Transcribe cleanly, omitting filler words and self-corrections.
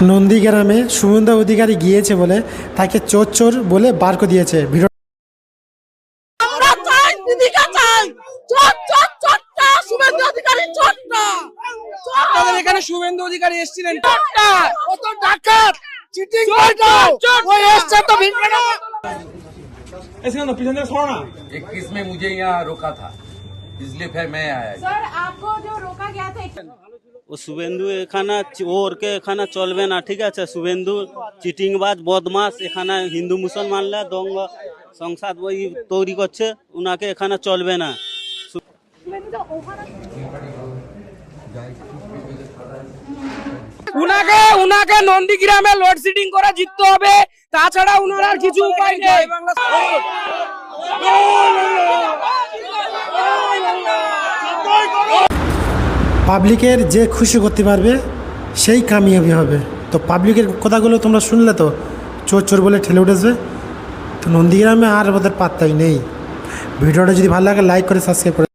নন্দীগ্রামে শুভেন্দু অধিকারী গিয়েছে বলে তাকে চোর চোর বলে বার করে দিয়েছে। ভিডিও এখানে শুভেন্দু অধিকারী এসেছিলেন। इक्कीस में मुझे यहाँ रोका था, इसलिए फिर मैं आया। सर आपको जो रोका गया था ও শুভেন্দু এখানে ওরকে এখানে চলবে না, ঠিক আছে? শুভেন্দু চিটিংবাজ বদমাস, এখানে হিন্দু মুসলমানরা দঙ্গ সংসাদ ওই তৈরি করছে, উনাকে এখানে চলবে না। উনাকে নন্দীগ্রামে লোডশেডিং করে জিততে হবে, তাছাড়া উনার আর কিছু উপায় নেই। পাবলিকের যে খুশি করতে পারবে সেই কামিয়াবি হবে। তো পাবলিকের কথাগুলো তোমরা শুনলে তো, চোর চোর বলে ঠেলে উঠেছে। তো নন্দীগ্রামে আর ওদের পাত্তাই নেই। ভিডিওটা যদি ভালো লাগে লাইক করে সাবস্ক্রাইব করে